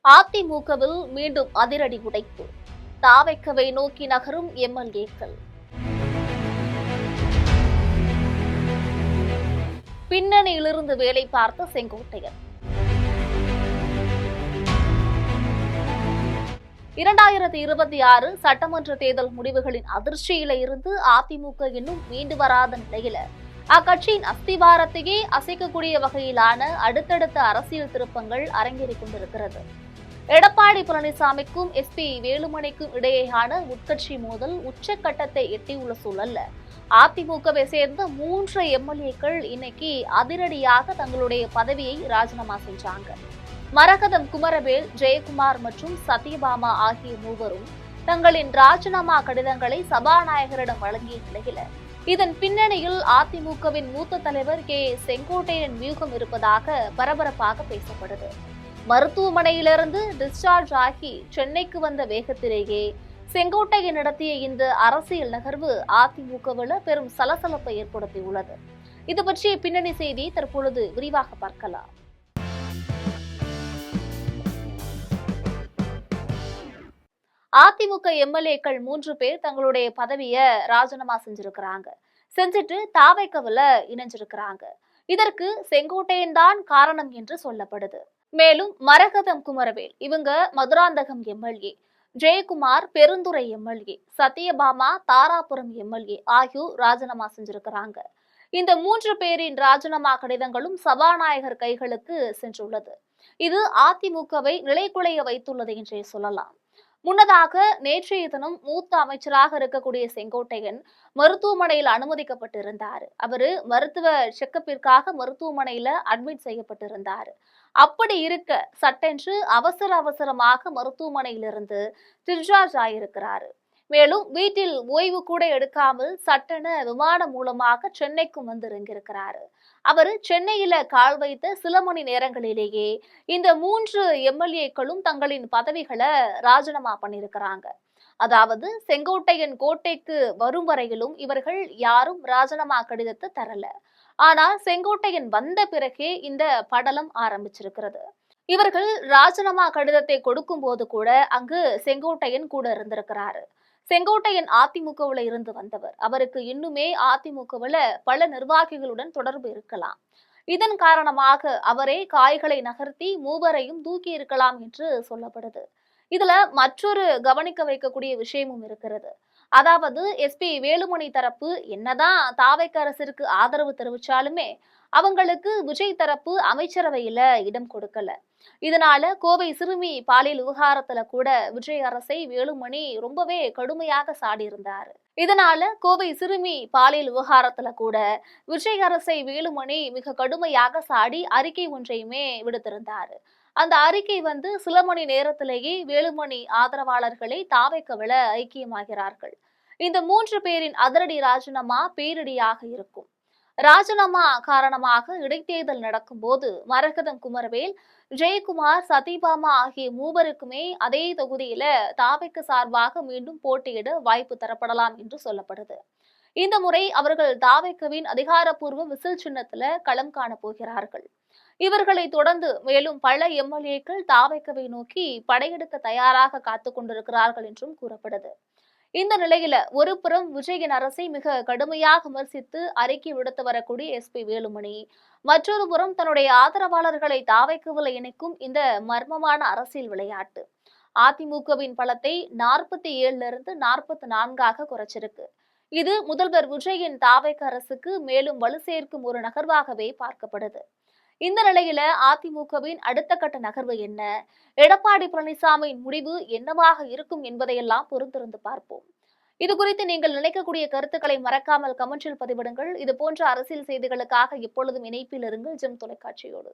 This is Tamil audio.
அதிமுகவில் மீண்டும் அதிரடி உடைப்பு. தாவைக்கவை நோக்கி நகரும் எம்எல்ஏக்கள். பின்னணியிலிருந்து வேலை பார்த்த செங்கோட்டையன். 2026 சட்டமன்ற தேர்தல் முடிவுகளின் அதிர்ச்சியில இருந்து அதிமுக இன்னும் மீண்டு வராத நிலையில அக்கட்சியின் அஸ்திவாரத்தையே அசைக்கக்கூடிய வகையிலான அடுத்தடுத்த அரசியல் திருப்பங்கள் அரங்கேறிக் கொண்டிருக்கிறது. எடப்பாடி பழனிசாமிக்கும் எஸ்பி வேலுமணிக்கும் இடையேயான உட்கட்சி மோதல் உச்சக்கட்டத்தை எட்டியுள்ள சூழல்ல அதிமுகவை சேர்ந்த 3 எம்எல்ஏக்கள் இன்னைக்கு அதிரடியாக தங்களுடைய பதவியை ராஜினாமா செஞ்சாங்க. மரகதம் குமரவேல், ஜெயக்குமார் மற்றும் சத்யபாமா ஆகிய மூவரும் தங்களின் ராஜினாமா கடிதங்களை சபாநாயகரிடம் வழங்கிய நிலையில இதன் பின்னணியில் அதிமுகவின் மூத்த தலைவர் கே செங்கோட்டையன் வியூகம் இருப்பதாக பரபரப்பாக பேசப்படுது. மருத்துவமனையிலிருந்து டிஸ்சார்ஜ் ஆகி சென்னைக்கு வந்த வேகத்திலேயே செங்கோட்டையன் நடத்திய இந்த அரசியல் நகர்வு அதிமுகவில் பெரும் சலசலப்பை ஏற்படுத்தியுள்ளது. இது பற்றிய பின்னணி செய்தி தற்பொழுது விரிவாக பார்க்கலாம். அதிமுக எம்எல்ஏக்கள் 3 பேர் தங்களுடைய பதவியை ராஜினாமா செஞ்சுட்டு தாவைக்கவுல இணைஞ்சிருக்கிறாங்க. இதற்கு செங்கோட்டையன் தான் காரணம் என்று சொல்லப்படுது. மேலும் மரகதம் குமரவேல் இவங்க Madurantakam MLA, Jayakumar Perundurai MLA, Sathyabama Dharapuram MLA ஆகியோர் ராஜினாமா செஞ்சிருக்கிறாங்க. இந்த 3 பேரின் ராஜினாமா கடிதங்களும் சபாநாயகர் கைகளுக்கு சென்றுள்ளது. இது அதிமுகவை நிலைகுலைய வைத்துள்ளது என்றே சொல்லலாம். முன்னதாக நேற்றைய தினம் மூத்த அமைச்சராக இருக்கக்கூடிய செங்கோட்டையன் மருத்துவமனையில் அனுமதிக்கப்பட்டிருந்தார். அவரு மருத்துவ செக்கப்பிற்காக மருத்துவமனையில அட்மிட் செய்யப்பட்டிருந்தார். அப்படி இருக்க சட்டென்று அவசரமாக மருத்துவமனையிலிருந்து டிஸ்சார்ஜ் ஆயிருக்கிறாரு. மேலும் வீட்டில் ஓய்வு கூட எடுக்காமல் சட்டென விமானம் மூலமாக சென்னைக்கும் வந்து இறங்கியிருக்கிறாரு. அவர் சென்னையில கால் வைத்த சில மணி நேரங்களிலேயே இந்த 3 எம்எல்ஏக்களும் தங்களின் பதவிகளை ராஜினாமா பண்ணியிருக்கிறாங்க. அதாவது செங்கோட்டையன் கோட்டைக்கு வரும் வரையிலும் இவர்கள் யாரும் ராஜினாமா கடிதத்தை தரல. ஆனால் செங்கோட்டையன் வந்த பிறகே இந்த படலம் ஆரம்பிச்சிருக்கிறது. இவர்கள் ராஜினாமா கடிதத்தை கொடுக்கும் போது கூட அங்கு செங்கோட்டையன் கூட இருந்திருக்கிறாரு. செங்கோட்டையன் அதிமுகவுல இருந்து வந்தவர். அவருக்கு இன்னுமே அதிமுகவுல பல நிர்வாகிகளுடன் தொடர்பு இருக்கலாம். இதன் காரணமாக அவரே காய்களை நகர்த்தி மூவரையும் தூக்கி இருக்கலாம் என்று சொல்லப்படுது. இதுல மற்றொரு கவனிக்க வைக்கக்கூடிய விஷயமும் இருக்கிறது. அதாவது எஸ்பி வேலுமணி தரப்பு என்னதான் தாவைக்க அரசிற்கு ஆதரவு தெரிவிச்சாலுமே அவங்களுக்கு விஜய் தரப்பு அமைச்சரவையில இடம் கொடுக்கல. இதனால கோவை சிறுமி பாலியல் விவகாரத்துல கூட விஜய் அரசை வேலுமணி ரொம்பவே கடுமையாக சாடி இருந்தாரு. இதனால கோவை சிறுமி பாலியல் விவகாரத்துல கூட விஜய் அரசை வேலுமணி மிக கடுமையாக சாடி அறிக்கை ஒன்றையுமே விடுத்திருந்தாரு. அந்த அறிக்கை சில மணி நேரத்திலேயே வேலுமணி ஆதரவாளர்களை தாவைக்கவில ஐக்கியமாகிறார்கள். இந்த 3 பேரின் அதிரடி ராஜினாமா பேரிடியாக இருக்கும். ராஜினாமா காரணமாக இடைத்தேர்தல் நடக்கும் போது மரகதம் குமரவேல், ஜெயக்குமார், சத்யபாமா ஆகிய மூவருக்குமே அதே தொகுதியில தாவைக்கு சார்பாக மீண்டும் போட்டியிட வாய்ப்பு தரப்படலாம் என்று சொல்லப்படுது. இந்த முறை அவர்கள் தாவைக்கவின் அதிகாரப்பூர்வ விசில் சின்னத்துல களம் காண போகிறார்கள். இவர்களை தொடர்ந்து மேலும் பல எம்எல்ஏக்கள் தாவைக்கவை நோக்கி படையெடுக்க தயாராக காத்துக் கொண்டிருக்கிறார்கள் என்றும் கூறப்படுது. இந்த நிலையில ஒரு புறம் விஜயின் அரசை மிக கடுமையாக விமர்சித்து அறிக்கை விடுத்து வரக்கூடிய எஸ்பி வேலுமணி, மற்றொரு புறம் தன்னுடைய ஆதரவாளர்களை தாவைக்கவில இணைக்கும் இந்த மர்மமான அரசியல் விளையாட்டு அதிமுகவின் பலத்தை 47 44 குறைச்சிருக்கு. இது முதல்வர் விஜயின் தாவைக்க அரசுக்கு மேலும் வலு சேர்க்கும் ஒரு நகர்வாகவே பார்க்கப்படுது. இந்த நிலையில அதிமுகவின் அடுத்த கட்ட நகர்வு என்ன, எடப்பாடி பழனிசாமியின் முடிவு என்னவாக இருக்கும் என்பதையெல்லாம் பொறுத்திருந்து பார்ப்போம். இது குறித்து நீங்கள் நினைக்கக்கூடிய கருத்துக்களை மறக்காமல் கமெண்டில் பதிவிடுங்கள். இது போன்ற அரசியல் செய்திகளுக்காக எப்பொழுதும் இணைப்பில் இருங்கள் ஜெம் தொலைக்காட்சியோடு.